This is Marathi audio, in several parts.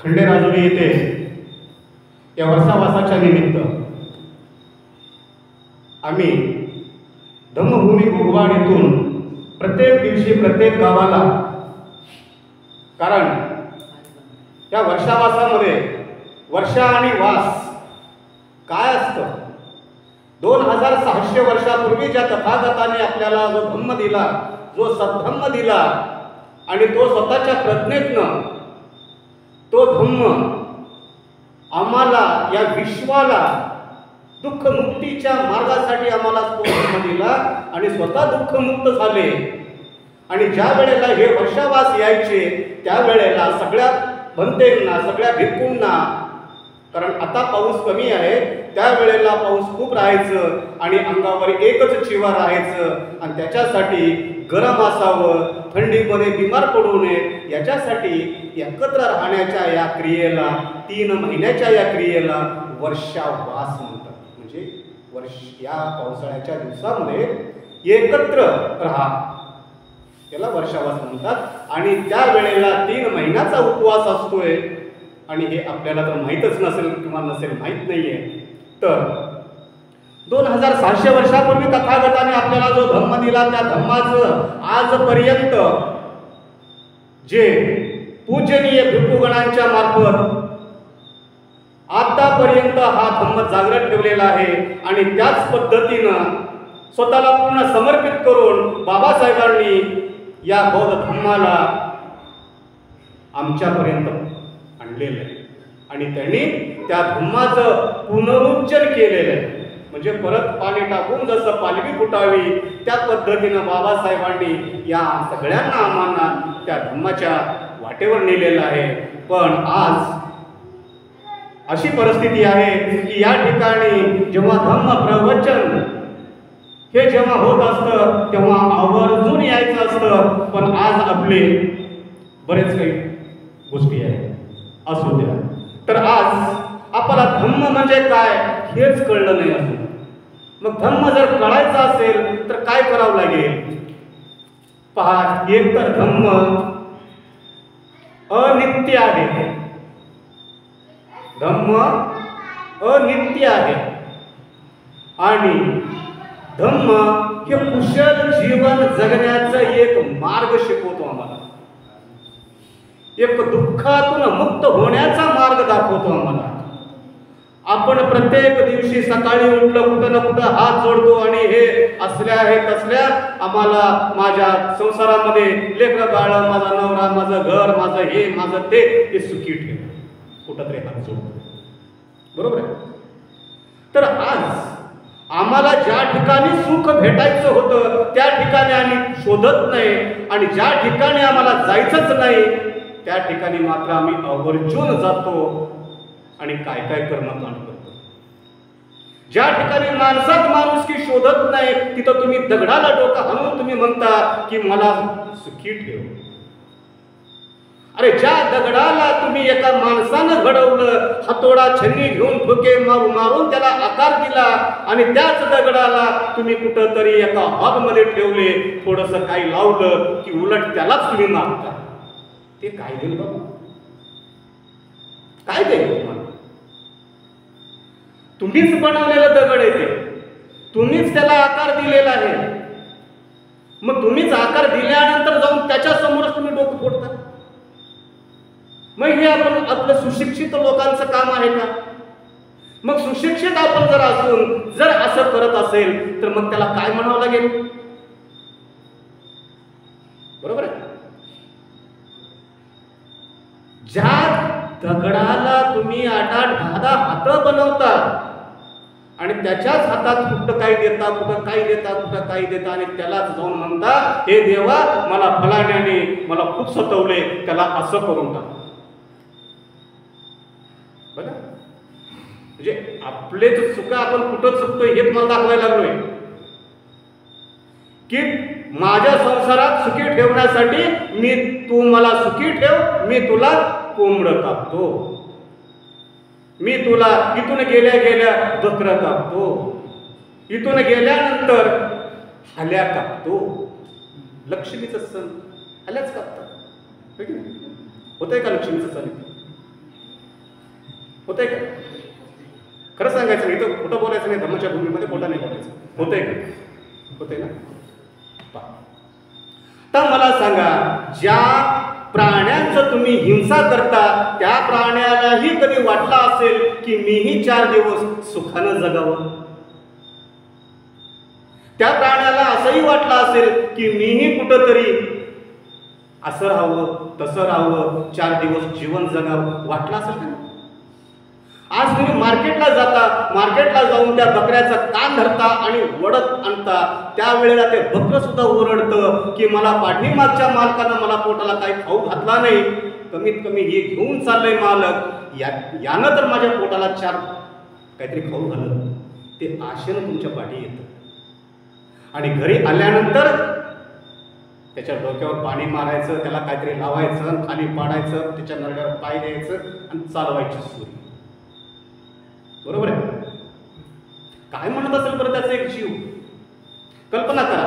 खंडेराजुरी येथे या वर्षावासाच्या निमित्त आम्ही धम्मभूमी गोगवाड येथून प्रत्येक दिवशी प्रत्येक गावाला, कारण या वर्षावासामध्ये वर्षा आणि वास काय असतं, 2600 वर्षापूर्वी ज्या तथागताने आपल्याला जो धम्म दिला, जो सद्धम्म दिला आणि तो स्वतःच्या प्रज्ञेतनं तो धम्म आम्हाला या विश्वाला दुःखमुक्तीच्या मार्गासाठी आम्हाला तो धम्म दिला आणि स्वतः दुःखमुक्त झाले. आणि ज्या वेळेला हे वर्षावास यायचे त्यावेळेला सगळ्या भंतेंना, सगळ्या भिक्खूंना, कारण आता पाऊस कमी आहे, त्यावेळेला पाऊस खूप राहायचं आणि अंगावर एकच चिवा राहायचं आणि त्याच्यासाठी गरम असावं, थंडीमध्ये बिमार पडू नये याच्यासाठी एकत्र राहण्याच्या या क्रियेला, 3 महिन्याच्या या क्रियेला वर्षावास म्हणतात. म्हणजे या पावसाळ्याच्या दिवसामध्ये एकत्र राहा, त्याला वर्षावास म्हणतात. आणि त्यावेळेला 3 महिन्याचा उपवास असतोय आणि हे आपल्याला तर माहीतच नसेल किंवा माहीत नाहीये. तर 2600 वर्षापूर्वी तथागताने आपल्याला जो धम्म दिला त्या धम्माचं आजपर्यंत जे पूजनीय भिक्खुगणांच्या मार्फत आतापर्यंत हा धम्म जागृत ठेवलेला आहे. आणि त्याच पद्धतीनं स्वतःला पूर्ण समर्पित करून बाबासाहेबांनी या बौद्ध धम्माला आमच्यापर्यंत आणलेलं आहे आणि त्यांनी त्या धम्माचं पुनरुज्जन केलेलं आहे. म्हणजे परत पाणी टाकून जसं पालवी फुटावी त्या पद्धतीनं बाबासाहेबांनी या सगळ्यांना आम्हाला त्या धम्माच्या वाटेवर नेलेलं आहे. पण आज अशी परिस्थिती आहे की या ठिकाणी जेव्हा धम्म प्रवचन हे जेव्हा होत असतं तेव्हा आवर्जून यायचं असतं, पण आज आपले बरेच काही गोष्टी आहेत असू द्या. तर आज आपल्याला धम्म म्हणजे काय हेच कळलं नाही अजून. मग धम्म जर कळायचा असेल तर काय करावं लागेल? पहा, एक तर धम्म अनित्य आहे, धम्म अनित्य आहे आणि धम्म हे कुशल जीवन जगण्याचा एक मार्ग शिकवतो आम्हाला, एक दुःखातून मुक्त होण्याचा मार्ग दाखवतो आम्हाला. आपण प्रत्येक दिवशी सकाळी उठलं कुठं ना कुठं हात जोडतो आणि हे असल्या हे तसल्या आम्हाला माझ्या संसारामध्ये लेकरं बाळ, माझा नवरा, माझं घर, माझं हे माझं ते सुखी ठेव, कुठं तरी हात जोडतो. बरोबर आहे. तर आज आम्हाला ज्या ठिकाणी सुख भेटायचं होतं त्या ठिकाणी आम्ही शोधत नाही आणि ज्या ठिकाणी आम्हाला जायचंच नाही त्या ठिकाणी मात्र आम्ही आवर्जून जातो आणि काय काय कर्मकांड करतो. ज्या ठिकाणी माणसात माणुसकी शोधत नाही तिथं तुम्ही दगडाला डोकं हाणून तुम्ही म्हणता की मला सुखी ठेव. अरे ज्या दगडाला तुम्ही एका माणसानं घडवलं, हातोडा छन्नी घेऊन ठोके मारून त्याला आकार दिला आणि त्याच दगडाला तुम्ही कुठं तरी एका हॉलमध्ये ठेवले, थोडंसं काही लावलं की उलट त्यालाच तुम्ही मागता. ते काय देईल बाबा? काय देईल तुम्हाला? तुम्हीच बनवलेलं दगड आहे ते, तुम्हीच त्याला आकार दिलेला आहे. मग तुम्हीच आकार दिल्यानंतर जाऊन त्याच्या समोरच तुम्ही डोकं फोडता. मग हे आपण आपलं सुशिक्षित लोकांचं काम आहे का? मग सुशिक्षित आपण जर असून जर असं करत असेल तर मग त्याला काय म्हणावं लागेल? बरोबर आहे. ज्या दगडाला तुम्ही 8-10 हात बनवता आणि त्याच्याच हातात कुठं काय देता, कुठं काय देता, कुठं काय देता आणि त्यालाच जाऊन म्हणता हे देवा मला फलाण्याने मला खूप सतवले, त्याला असं करून टाक. बघा, म्हणजे आपलेच चुका आपण कुठं चुकतोय हेच मला दाखवायला लागलोय की माझ्या संसारात सुखी ठेवण्यासाठी तू मला सुखी ठेव, मी तुला कोंबडं कापतो, मी तुला इथून गेल्या गेल्या बकरं कापतो, इथून गेल्यानंतर हल्या कापतो. लक्ष्मीचं सण हल्याच कापतात. होतंय का लक्ष्मीचं सानिध्य? होतंय का? खरं सांगायचं नाही तर खोटं बोलायचं नाही, धर्माच्या भूमीमध्ये खोटं नाही बोलायचं. होतंय का? होतंय ना? तर मला सांगा, ज्या प्राण्यांचं तुम्ही हिंसा करता त्या प्राण्यालाही कधी वाटलं असेल की मीही 4 दिवस सुखानं जगावं? त्या प्राण्याला असंही वाटलं असेल की मीही कुठंतरी असं राहावं तसं राहावं, 4 दिवस जीवन जगावं, वाटलं असेल का? आज तुम्ही मार्केटला जाता, मार्केटला जाऊन त्या बकऱ्याचा कान धरता आणि वडत आणता, त्यावेळेला ते बकरं सुद्धा ओरडतं की मला पाठीमागच्या मालकानं मला पोटाला काही खाऊ घातला नाही, कमीत कमी हे घेऊन चाललंय मालक, यानं तर माझ्या पोटाला 4 काहीतरी खाऊ घालत. ते आशेनं तुमच्या पाठी येतं आणि घरी आल्यानंतर त्याच्या डोक्यावर पाणी मारायचं, त्याला काहीतरी लावायचं, खाली पाडायचं, त्याच्या नरड्यावर पाय द्यायचं आणि चालवायची सुरी. बरोबर आहे? काय म्हणत असेल बरं त्याचा एक जीव? कल्पना करा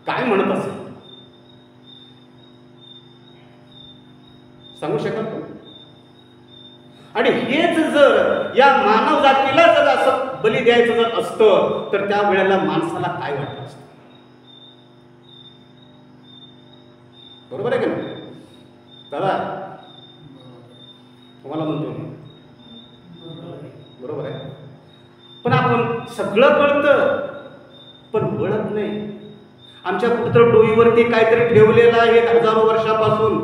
काय म्हणत असेल. सांगू शकाल का? आणि हेच जर या मानव जातीला जर असं बली द्यायचं जर असतं तर त्या वेळेला माणसाला काय वाटलं असतं? बरोबर आहे का नाही? दादा तुम्हाला म्हणतो बरोबर आहे. पण आपण सगळं कळतं पण वळत नाही. आमच्या कुठं डोईवरती काहीतरी ठेवलेलं आहे हजारो वर्षापासून.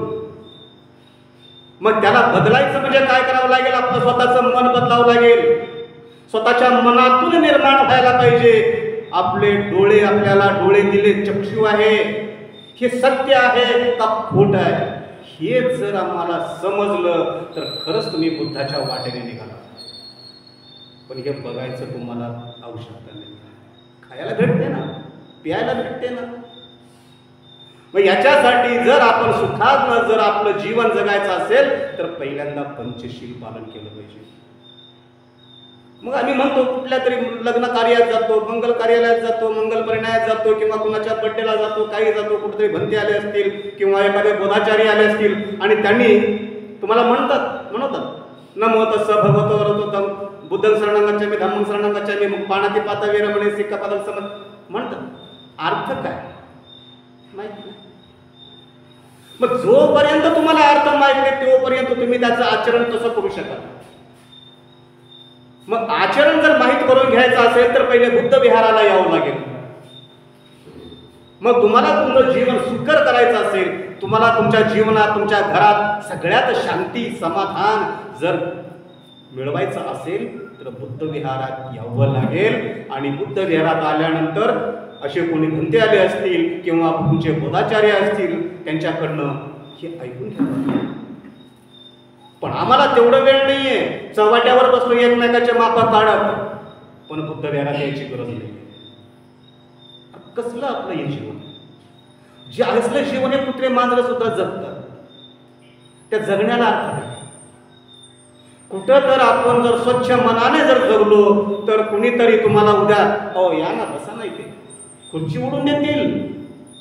मग त्याला बदलायचं म्हणजे काय करावं लागेल? आपलं स्वतःचं मन बदलावं लागेल. स्वतःच्या मनातून निर्माण व्हायला पाहिजे. आपले डोळे, आपल्याला डोळे दिले चक्षु आहे, हे सत्य आहे का खोट आहे हे जर आम्हाला समजलं तर खरंच तुम्ही बुद्धाच्या वाटेने निघाला. पण हे बघायचं तुम्हाला आवश्यकता नाही. खायला भेटते ना, प्यायला भेटते ना. मग याच्यासाठी जर आपण सुखात जर आपलं जीवन जगायचं असेल तर पहिल्यांदा पंचशील पालन केलं पाहिजे. मग आम्ही म्हणतो कुठल्या तरी लग्न कार्यात जातो, मंगल कार्यालयात जातो, मंगल परिणयात जातो किंवा कुणाच्या बड्डेला जातो, काही जातो, कुठेतरी भंते आले असतील किंवा एखादे बोधाचारी आले असतील आणि त्यांनी तुम्हाला म्हणतात नमो तस्स भगवतो वरतो बुद्धं शरणं गच्छामि धम्मं शरणं गच्छामि पाणाती पाता वीरमणे सिक्कापदं समज म्हणतात. अर्थ काय माहित नाही. मग जोपर्यंत तुम्हाला अर्थ माहित नाही तोपर्यंत तुम्ही त्याचं आचरण तसं करू शकाल. मग आचरण जर माहीत करून घ्यायचं असेल तर पहिले बुद्ध विहाराला यावं लागेल. मग तुम्हाला तुमचं जीवन सुखकर करायचं असेल, तुम्हाला तुमच्या जीवनात तुमच्या घरात सगळ्यात शांती समाधान जर मिळवायचं असेल तर बुद्ध विहारात यावं लागेल. आणि बुद्ध विहारात आल्यानंतर असे कोणी भंते आले असतील किंवा तुमचे बोधाचार्य असतील त्यांच्याकडनं हे ऐकून घ्या. पण आम्हाला तेवढं वेळ नाहीये, चव्हाट्यावर बसलो एकमेकाच्या मापा काढत. पण बुद्ध विहारात यायची गरज नाही. कसलं आपलं हे जीवन? जे असलं जीवन हे कुत्रे मांजरं सुद्धा जगतात. त्या जगण्याला अर्थ नाही. कुठं तर आपण जर स्वच्छ मनाने जर जगलो तर कुणीतरी तुम्हाला उद्या या ना बसा नाही ते खुर्ची उडून देतील,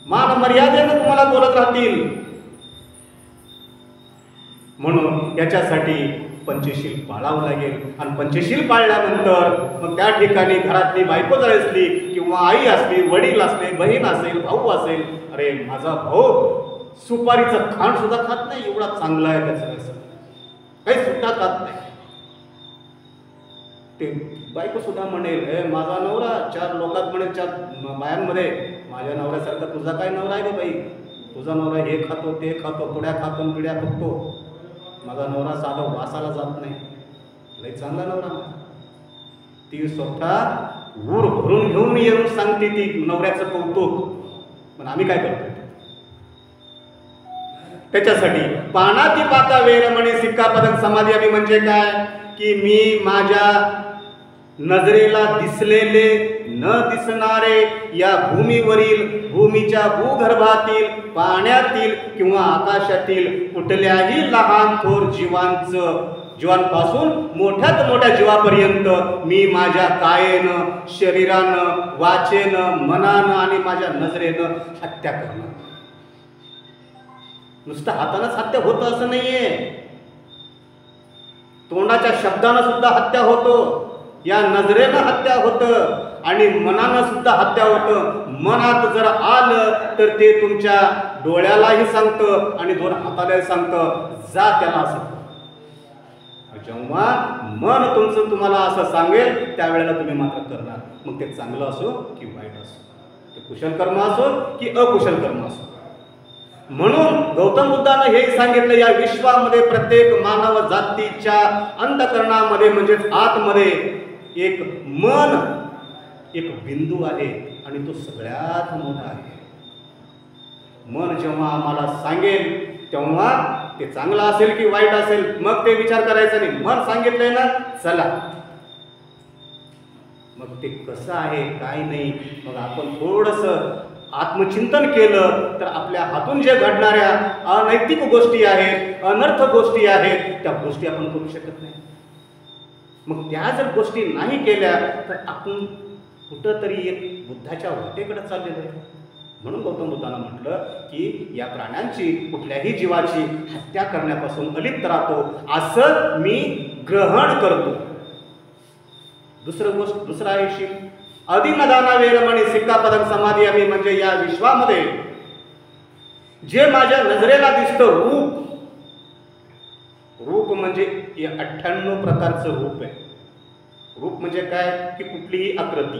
मान मर्यादेनं तुम्हाला बोलत राहतील. म्हणून याच्यासाठी पंचशील पाळावं लागेल. आणि पंचशील पाळल्यानंतर मग त्या ठिकाणी घरातली बायको जर असली किंवा आई असली, वडील असले, बहीण असेल, भाऊ असेल, अरे माझा भाऊ सुपारीचं खाण सुद्धा खात नाही, एवढा चांगला आहे त्याचं, असं काही सुद्धा खात नाही. ते बायको सुद्धा म्हणेल हे माझा नवरा 4 लोकात म्हणेल 4 बायांमध्ये माझ्या नवऱ्यासारखा तुझा काय नवरा आहे ग बाई? तुझा नवरा हे खातो ते खातो, पुड्या खातो पिढ्या फुकतो. माझा नवरा साधा वासाला जात नाही, लई चांगला नवरा. ती स्वतः ऊर भरून घेऊन येऊन सांगते ती नवऱ्याचं कौतुक. पण आम्ही काय करतो? त्याच्यासाठी पानाती पाता वेरमणी सिक्कापदं समाधी आम्ही म्हणजे काय की मी माझ्या नजरेला दिसलेले न दिसणारे या भूमीवरील, भूमीच्या भूगर्भातील, पाण्यातील किंवा आकाशातील कुठल्याही लहान थोर जीवांपासून मोठ्यात मोठ्या जीवापर्यंत मी माझ्या कायेनं, शरीरानं, वाचेनं, मनानं आणि माझ्या नजरेनं हत्या करणार. नुसतं हातानंच हत्या होतं असं नाहीये, तोंडाच्या शब्दानं सुद्धा हत्या होतो, या नजरेनं हत्या होतं आणि मनानं सुद्धा हत्या होतं. मनात जर आलं तर ते तुमच्या डोळ्यालाही सांगतं आणि दोन हातालाही सांगतं, जा त्याला असं. जेव्हा मन तुमचं तुम्हाला असं सांगेल त्यावेळेला तुम्ही मात्र करणार. मग ते चांगलं असो की वाईट असो, ते कुशल कर्म असो की अकुशल कर्म असो. म्हणून गौतम बुद्धानं हे सांगितलं, या विश्वामध्ये प्रत्येक मानव जातीच्या अंतःकरणामध्ये म्हणजेच आतमध्ये एक मन, एक बिंदू आहे आणि तो सगळ्यात मोठा आहे. मन जेव्हा आम्हाला सांगेल तेव्हा ते चांगलं असेल की वाईट असेल मग ते विचार करायचा नाही. मन सांगितलंय ना, चला. मग ते कसं आहे काय नाही, मग आपण थोडंसं आत्मचिंतन केलं तर आपल्या हातून जे घडणाऱ्या अनैतिक गोष्टी आहेत, अनर्थ गोष्टी आहेत, त्या गोष्टी आपण करू शकत नाही. मग त्या जर गोष्टी नाही केल्या तर आपण कुठंतरी एक बुद्धाच्या वाटेकडे चाललेलो आहे. म्हणून गौतम बुद्धानं म्हटलं की या प्राण्यांची, कुठल्याही जीवाची हत्या करण्यापासून अलिप्त राहतो असं मी ग्रहण करतो. दुसरा आहे शील. अधिनदाना वेरमणी सिक्कापदक समाधी आम्ही, म्हणजे या विश्वामध्ये जे माझ्या नजरेला दिसतं रूप, रूप म्हणजे 98 प्रकारचं रूप आहे. रूप म्हणजे काय की कुठलीही आकृती,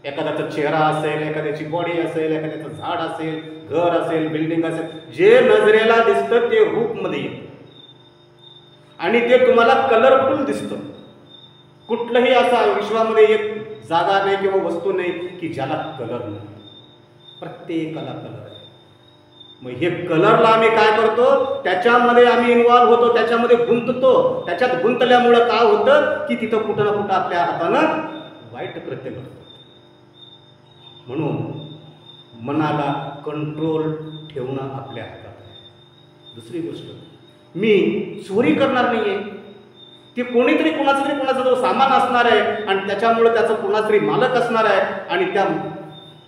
एखाद्याचा चेहरा असेल, एखाद्याची बॉडी असेल, एखाद्याचं झाड असेल, घर असेल, बिल्डिंग असेल, जे नजरेला दिसतं ते रूपमध्ये येतं आणि ते तुम्हाला कलरफुल दिसतं. कुठलंही असा विश्वामध्ये एक जागा नाही किंवा वस्तू नाही की ज्याला कलर नाही. प्रत्येकाला कलर आहे. मग हे कलरला आम्ही काय करतो, त्याच्यामध्ये आम्ही इन्व्हॉल्व होतो, त्याच्यामध्ये गुंततो. त्याच्यात गुंतल्यामुळं काय होतं की तिथं कुठं ना कुठं आपल्या हातानं वाईट कृत्य करतो. म्हणून मनाला कंट्रोल ठेवणं आपल्या हातात आहे. दुसरी गोष्ट, मी चोरी करणार नाहीये. ते कोणीतरी कोणाचा जो सामान असणार आहे आणि त्याच्यामुळे त्याचं कोणातरी मालक असणार आहे आणि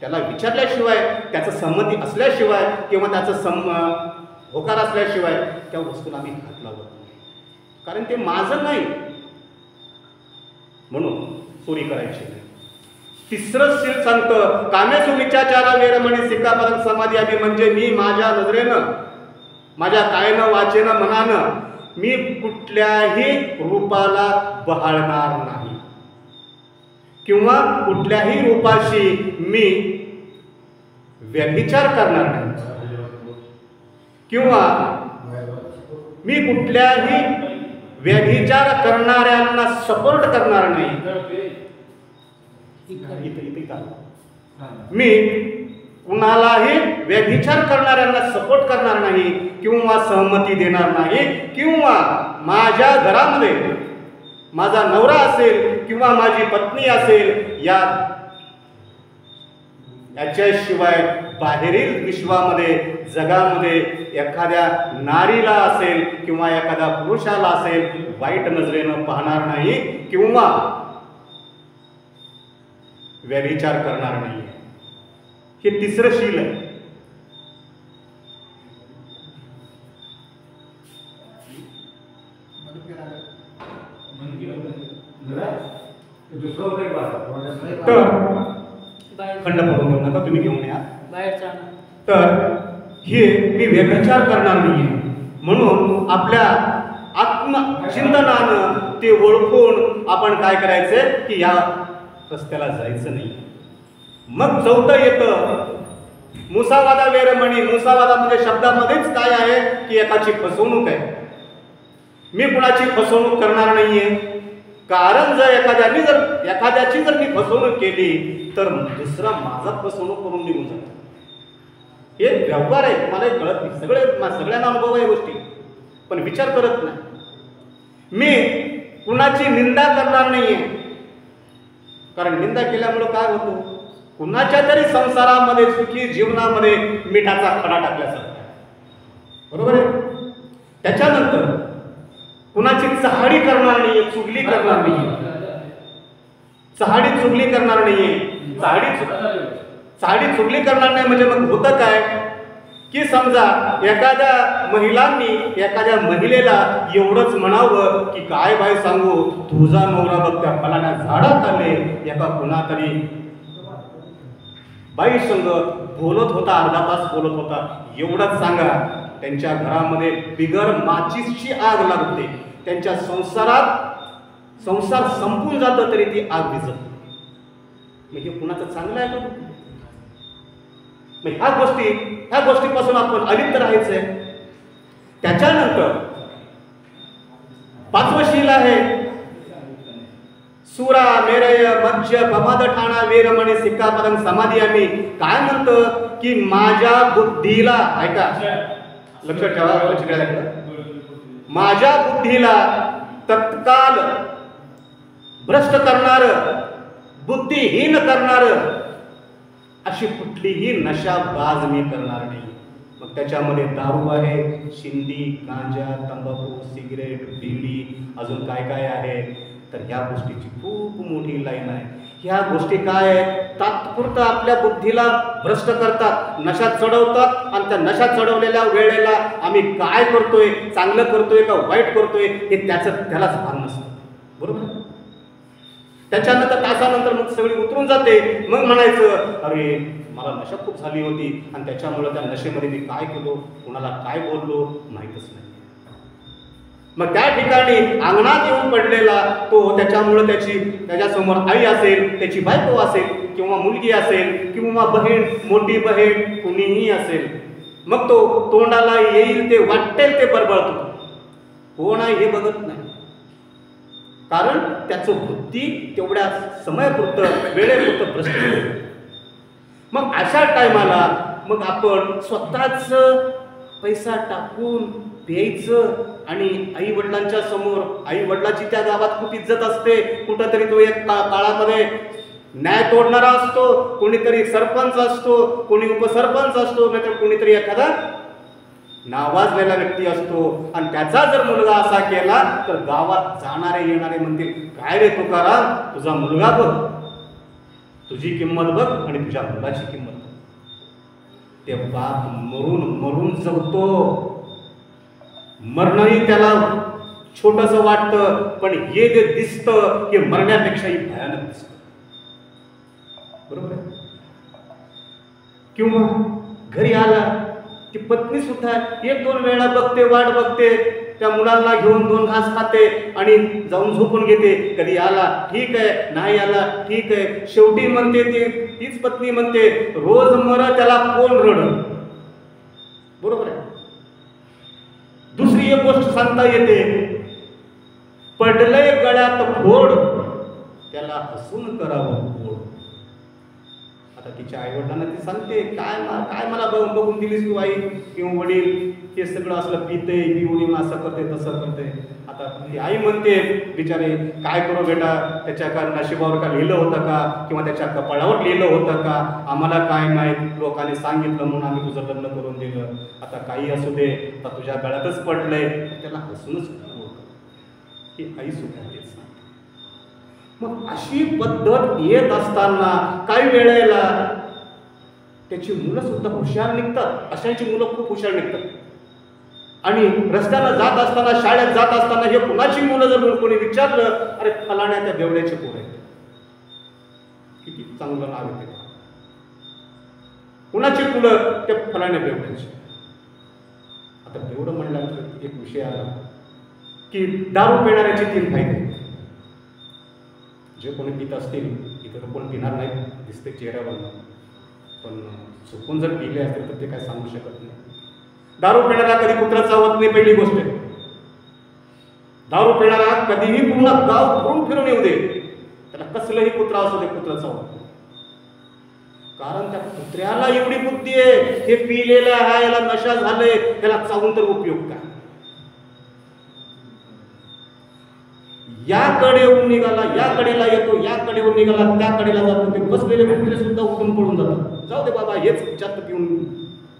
त्याला विचारल्याशिवाय, त्याचं संमती असल्याशिवाय किंवा त्याचं होकार असल्याशिवाय त्या वस्तूला आम्ही हात लावत नाही, कारण ते माझं नाही. म्हणून चोरी करायची नाही. तिसरं शील सांगतं, कामेसु मिच्छाचारा वेरमणी सिक्कापदक समाधी आम्ही, म्हणजे मी माझ्या नजरेनं, माझ्या कायनं, वाचेनं, मनानं मी कुठल्याही रूपाला बहाळणार नाही किंवा कुठल्याही रूपाशी मी व्यभिचार करणार नाही किंवा मी कुठल्याही व्यभिचार करणाऱ्यांना सपोर्ट करणार नाही. मी कुणालाही व्यभिचार करणाऱ्यांना सपोर्ट करणार नाही किंवा सहमती देणार नाही किंवा माझ्या घरामध्ये माझा नवरा असेल किंवा माझी पत्नी असेल याच्याशिवाय बाहेरील विश्वामध्ये, जगामध्ये एखाद्या नारीला असेल किंवा एखाद्या पुरुषाला असेल वाईट नजरेनं पाहणार नाही किंवा व्यभिचार करणार नाही. हे तिसरं शील आहे. तर खंड पडून घेऊ नका, तुम्ही घेऊन या. तर हे मी व्यभिचार करणार नाहीये म्हणून आपल्या आत्मचिंतनानं ते ओळखून आपण काय करायचंय की या रस्त्याला जायचं नाही. मग चौथं येतं मुसावादा वेरमणी. मुसावादा म्हणजे शब्दामध्येच काय आहे की एकाची फसवणूक आहे. मी कुणाची फसवणूक करणार नाहीये, कारण जर एखाद्याची जर मी फसवणूक केली तर दुसरा माझा फसवणूक करून निघून जातो. हे व्यवहार आहे, तुम्हाला कळत नाही. सगळ्यांना अनुभव आहे गोष्टी, पण विचार करत नाही. मी कुणाची निंदा करणार नाहीये, कारण निंदा केल्यामुळं काय होतं, कुणाच्या तरी संसारामध्ये, सुखी जीवनामध्ये मिठाचा खडा टाकल्यासारखा. बरोबर आहे. त्याच्यानंतर कुणाची चहाडी करणार नाहीये, चुगली करणार नाहीये. चहाडी चुगली करणार नाहीये. चहाडी चुगली करणार नाही म्हणजे मग होतं काय की समजा एखाद्या महिलांनी एखाद्या महिलेला एवढंच म्हणावं की काय बाई सांगू, तुझा नवरा बघ त्या फलाण्या झाडात आले, एका कुणातरी बाई संग बोलत होता, अर्धा तास बोलत होता. एवढंच सांगा, त्यांच्या घरामध्ये बिगर माचीसची आग लागते, त्यांच्या संसार संपून जातं तरी ती आग विझत. मग हे कुणाचं चांगलं आहे का? मग ह्या गोष्टीपासून आपण अलिप्त राहायचंय. त्याच्यानंतर 5वं शील आहे सुरा मेरय मज्ज पमाद ठाणा वीरमणी सिक्कापदं समाधी. आम्ही काय म्हणतो की माझ्या बुद्धीला, ऐका लक्षात ठेवा, माझ्या बुद्धीला तत्काल भ्रष्ट करणार, बुद्धिहीन करणार अशी कुठलीही नशाबाज मी करणार नाही. मग त्याच्यामध्ये दारू आहे, शिंदी, गांजा, तंबाखू, सिगरेट, बिडी, अजून काय काय आहे. तर ह्या गोष्टीची खूप मोठी लाईन आहे. ह्या गोष्टी काय आहेत, तात्पुरतं आपल्या बुद्धीला भ्रष्ट करतात, नशात चढवतात, आणि त्या नशात चढवलेल्या वेळेला आम्ही काय करतोय, चांगलं करतोय का वाईट करतोय हे त्यालाच भान नसतं. बरोबर. त्याच्यानंतर तासानंतर मग सगळी उतरून जाते. मग म्हणायचं अरे मला नशा खूप झाली होती आणि त्याच्यामुळे त्या नशेमध्ये मी काय केलो, कोणाला काय बोललो माहीतच नाही. मग त्या ठिकाणी अंगणात येऊन पडलेला तो, त्याच्यामुळे त्याच्यासमोर आई असेल, त्याची बायको असेल, किंवा मुलगी असेल, किंवा बहीण, मोठी बहीण, कुणीही असेल, मग तो तोंडाला येईल ते वाटेल ते बरबळतो. कोण आहे हे बघत नाही, कारण त्याचं बुद्धी तेवढ्या समयापुरतं वेळेपुरतं भ्रष्ट होतं. मग अशा टायमाला मग आपण स्वतःच पैसा टाकून द्यायचं, आणि आई वडिलांच्या समोर, आई वडिलाची त्या गावात खूप इज्जत असते. कुठंतरी तो एक काळामध्ये न्याय तोडणारा असतो, कोणीतरी सरपंच असतो, कोणी उपसरपंच असतो, नाहीतर कोणीतरी एखादा नावाजलेला व्यक्ती असतो. आणि त्याचा जर मुलगा असा केला तर गावात जाणारे येणारे म्हणतील काय रे तुकाराम, तुझा मुलगा बघ, तुझी किंमत बघ आणि तुझ्या मुलाची किंमत बघ. ते बाप मरून जगतो. मरणही त्याला छोटंसं वाटतं, पण हे जे दिसतं हे मरण्यापेक्षाही भयानक दिसतं. बरोबर. किंवा घरी आला की पत्नी सुद्धा 1-2 वेळा बघते, वाट बघते, त्या मुलांना घेऊन 2 घास खाते आणि जाऊन झोपून घेते. कधी आला ठीक आहे, नाही आला ठीक आहे. शेवटी म्हणते तीच पत्नी म्हणते रोज मर त्याला कोण रड. बरोबर आहे. दुसरी एक गोष्ट सांगता येते, पडलंय गळ्यात फोड त्याला हसून करावं गोड. आता तिच्या आई वडिलांना ती सांगते काय मला बघून दिलीस तू आई किंवा वडील, हे सगळं असलं पिते पिऊन असं करते तसं करते. आता ती आई म्हणते बिचारे काय करू बेटा, त्याच्या का नशिबावर का लिहिलं होतं का, किंवा त्याच्या कपाळावर लिहिलं होतं का, आम्हाला काय माहीत, लोकांनी सांगितलं म्हणून आम्ही तुझं लग्न करून दिलं. आता काही असू दे, आता तुझ्या गळ्यातच पडलंय, त्याला हसूनच ही आई सुद्धा तेच सांगते. मग अशी पद्धत येत असताना काही वेळेला त्याची मुलं सुद्धा हुशार निघतात. अशांची मुलं खूप हुशार निघतात. आणि रस्त्याला जात असताना, शाळेत जात असताना हे कुणाची मुलं जर कोणी विचारलं, अरे फलाण्या त्या बेवड्याचे पोर आहेत, किती चांगलं नाव येते. कुणाची मुलं त्या फलाण्या बेवड्याची. आता बेवडं म्हणल्यानंतर एक विषय आला की दारू पिणाऱ्याचे 3 फायदे. जे कोणी पित असतील, इतर कोण पिणार नाही दिसते चेहऱ्यावर, पण चुकून जर पिले असतील तर ते काय सांगू शकत नाही. दारू पिणारा कधी कुत्रा चावत नाही, पहिली गोष्ट. दारू पिणारा कधीही पूर्ण गाव फिरून येऊ दे, त्याला कसलंही कुत्रा असू दे, कुत्रा चावत. कारण त्या कुत्र्याला एवढी बुद्धी आहे, हे पिलेलं आहे, याला नशा झाले, त्याला चावून तर उपयोग काय. याकडे येऊन निघाला, या कडेला येतो, या कडेवर निघाला, त्या कडेला जातो, ते बसलेले कुत्रे सुद्धा उठून पळून जातात. जाऊ दे बाबा, हेच जास्त पिऊन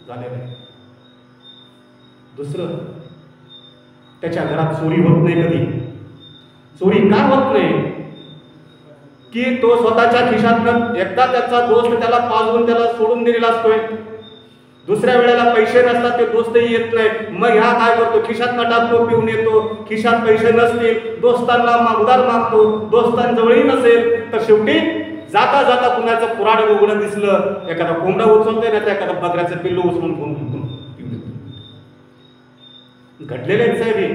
झालेलं आहे. दुसरं, त्याच्या घरात चोरी होत नाही. कधी चोरी का होत नाही की तो स्वतःच्या खिशातनं एकदा त्याचा दोस्त त्याला पाजवून त्याला सोडून दिलेला असतोय, दुसऱ्या वेळेला पैसे नसतात, ते दोस्तही येत नाही. मग ह्या काय करतो, खिशात टाकतो, पिऊन येतो. खिशात पैसे नसतील, दोस्तांना उधार मागतो. दोस्तांजवळही नसेल तर शेवटी जाता जाता कुणाचं पुराण उघडं दिसलं, एखादा कोंबडा उचलतोय ना, तर एखादा बकऱ्याचं पिल्लू उचलून घेऊन घडलेलेच आहे. हे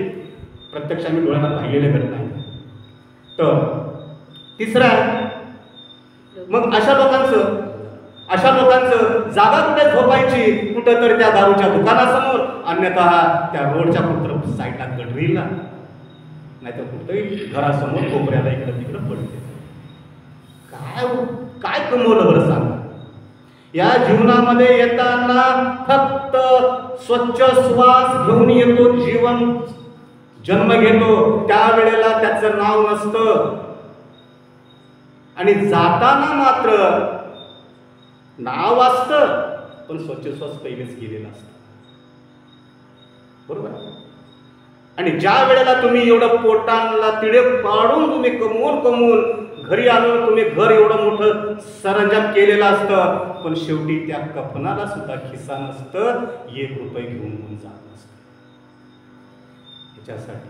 प्रत्यक्ष आम्ही डोळ्यांना पाहिलेले घटना आहे. तर तिसरा, मग अशा लोकांचं जागा कुठे झोपायची, कुठं तर त्या दारूच्या दुकानासमोर, अन्यथा त्या रोडच्या कुठं साईडला गडरीला, नाहीतर कुठंही घरासमोर कोपऱ्याला इकडं तिकडं पडते. काय कमवलं बरं सांगा. या जीवनामध्ये येताना फक्त स्वच्छ श्वास घेऊन येतो, जीवन जन्म घेतो, त्यावेळेला त्याचं नाव नसतं. आणि जाताना मात्र नाव असतं, पण स्वच्छ श्वास पहिलेच गेलेला असतं. बरोबर. आणि ज्या वेळेला तुम्ही एवढं पोटांना तिडे पाडून तुम्ही कमवून घरी आणून तुम्ही घर एवढं मोठं सरंजाम केलेलं असतं, पण शेवटी त्या कफनाला सुद्धा खिसा नसतं, 1 रुपये घेऊन जात नसतं. त्याच्यासाठी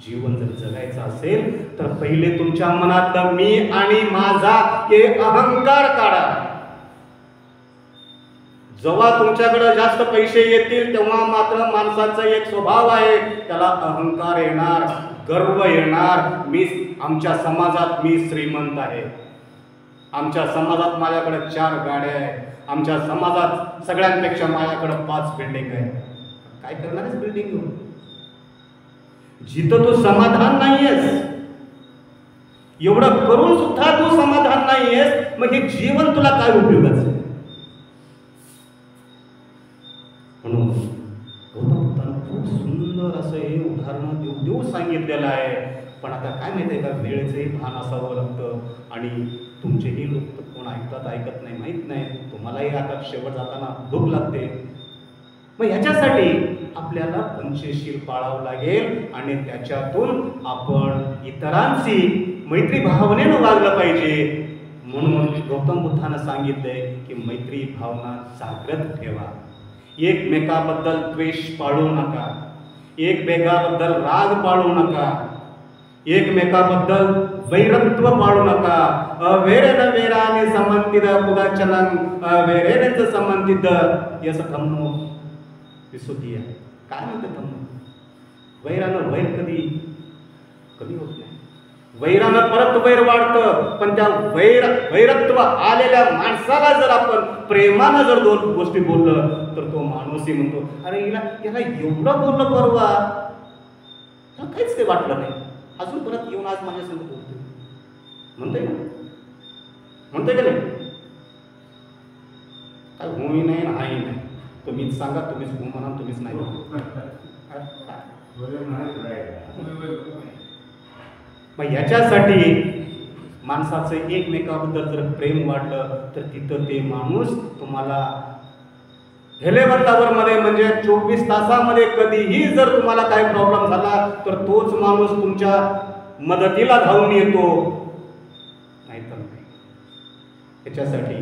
जीवन जर जगायचं असेल तर पहिले तुमच्या मनातलं मी आणि माझा हे अहंकार काढा. जेव्हा तुमच्याकडे जास्त पैसे येतील तेव्हा मात्र माणसाचा एक स्वभाव आहे, त्याला अहंकार येणार, गर्व येणार. आमच्या समाजात मी श्रीमंत आहे, आमच्या समाजात माझ्याकडे 4 गाड्या आहेत, आमच्या समाजात सगळ्यांपेक्षा माझ्याकडे 5 बिल्डिंग आहे. काय करणार आहेस बिल्डिंग घेऊन, जिथं तू समाधान नाहीयेस, एवढं करून सुद्धा तू समाधान नाहीयेस, मग हे जीवन तुला काय उपयोगाचं. म्हणून गौतम बुद्धांना खूप सुंदर असं हे उदाहरण देऊ सांगितलेलं आहे. पण आता काय माहिती आहे का, वेळेचंही भान असावं लागतं. आणि तुमचेही लोक तर कोण ऐकत नाही माहीत नाही. तुम्हालाही आता शेवट जाताना भूक लागते. मग ह्याच्यासाठी आपल्याला पंचशील पाळावं लागेल आणि त्याच्यातून आपण इतरांशी मैत्री भावनेनं वागलं पाहिजे. म्हणून गौतम बुद्धानं सांगितलंय की मैत्री भावना जागृत ठेवा, एकमेकाबद्दल द्वेष पाळू नका, एकमेकाबद्दल राग पाळू नका, एकमेकाबद्दल वैरत्व पाळू नका. अवेरेन वेराने संबंधित पुदाचलन अवेरेनच संबंधित यस धम्मो विसुद्धी आहे. काय म्हणते धम्म? वैरानं वैर कधी होत नाही. वैरानं परत वैर वाढतं, पण त्या वैरत्व आलेल्या माणसाला जर आपण प्रेमानं जर 2 गोष्टी बोललं तर तो माणूसही म्हणतो, अरे याला एवढं बोललं परवा, त्याला काहीच काही वाटलं नाही, अजून परत येऊन आज माझ्यासंग बोलतो. म्हणतोय का नाही? काय होई नाही हाही नाही, तुम्हीच सांगा, तुम्हीच हो म्हणा, तुम्हीच नाही. मग याच्यासाठी माणसाचं एकमेकाबद्दल जर प्रेम वाढलं तर तिथं ते माणूस तुम्हाला हेलेवंतावर मध्ये म्हणजे 24 तासामध्ये कधीही जर तुम्हाला काही प्रॉब्लेम झाला तर तोच माणूस तुमच्या मदतीला धावून येतो, नाहीतर नाही. याच्यासाठी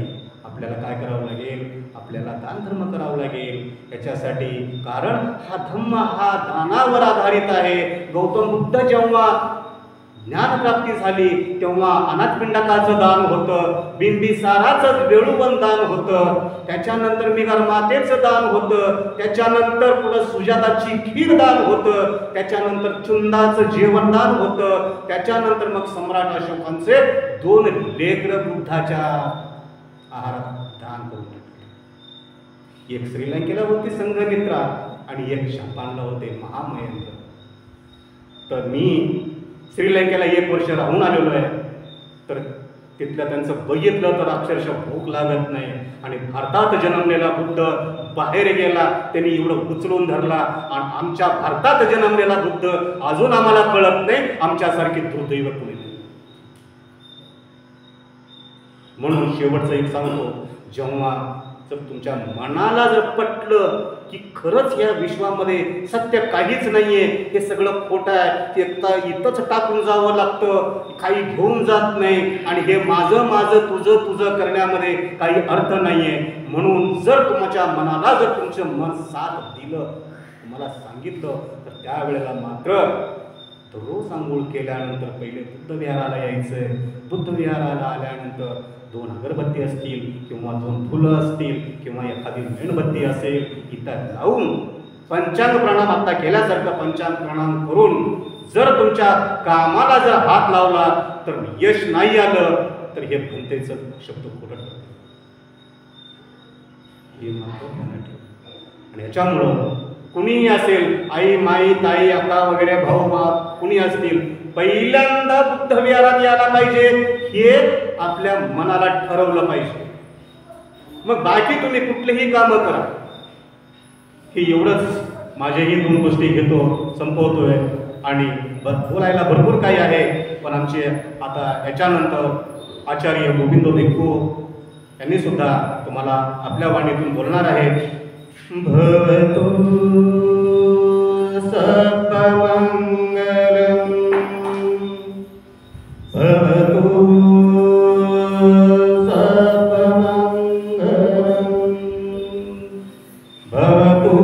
आपल्याला काय करावं लागेल, आपल्याला दानधर्म करावं लागेल. याच्यासाठी कारण हा धम्म हा दानावर आधारित आहे. गौतम बुद्ध जेव्हा ज्ञानप्राप्ती झाली तेव्हा अनाथपिंडकाचं दान होतं, बिंबिसाराचं वेळुवन दान होतं, त्याच्यानंतर मिगर मातेचं दान होतं, त्याच्यानंतर पुढं सुजाताची खीर दान होतं, त्याच्यानंतर चुंदाचं जेवण दान होतं, त्याच्यानंतर मग सम्राट अशोकांचे 2 लेकरं बुद्धाच्या आहारात दान करून टाकले. एक श्रीलंकेला होती संघमित्रा आणि एक जपानला होते महामहेंद्र. तर मी श्रीलंकेला 1 वर्ष राहून आलेलो आहे, तर तिथलं त्यांचं बघितलं तर अक्षरशः भूक लागत नाही. आणि भारतात जन्मलेला बुद्ध बाहेर गेला, त्यांनी एवढं उचलून धरला. आणि आमच्या भारतात जन्मलेला बुद्ध अजून आम्हाला कळत नाही, आमच्यासारखी दुर्दैव कोणी नाही. म्हणून शेवटचं एक सांगतो, जेव्हा जर तुमच्या मनाला जर पटलं की खरंच या विश्वामध्ये सत्य काहीच नाहीये, हे सगळं खोटं आहे, ते इथंच टाकून जावं लागतं, काही घेऊन जात नाही आणि हे माझं माझं तुझं तुझं करण्यामध्ये काही अर्थ नाहीये, म्हणून जर तुमच्या मनाला जर तुमचं मन साथ दिलं, तुम्हाला सांगितलं, तर त्यावेळेला मात्र रोज आंघोळ केल्यानंतर पहिले बुद्ध विहाराला यायचंय. बुद्ध विहाराला आल्यानंतर 2 अगरबत्ती असतील किंवा 2 फुलं असतील किंवा एखादी मेणबत्ती असेल, इथं लावून पंचांग प्रणाम आता केल्यासारखं पंचांग प्रणाम करून जर तुमच्या कामाला जर हात लावला तर यश नाही आलं तर हे भंतेचं शब्द खोटं ठरतं. हे मात्र ध्यानात ठेवा. आणि याच्यामुळं कुणीही असेल, आई माई ताई आता वगैरे भाऊ बाप कुणी असतील, पहिल्यांदा बुद्ध विहारात यायला पाहिजे हे आपल्या मनाला ठरवलं पाहिजे. मग बाकी तुम्ही कुठलीही कामं करा. हे एवढंच माझ्याही 2 गोष्टी घेतो, संपवतोय. आणि बोलायला भरपूर काही आहे, पण आमचे आता याच्यानंतर आचार्य गोविंद भिक्खू यांनी सुद्धा तुम्हाला आपल्या वाणीतून बोलणार आहे. भवतु सत्वमंगलम भवतु सत्वमंगलम भवतु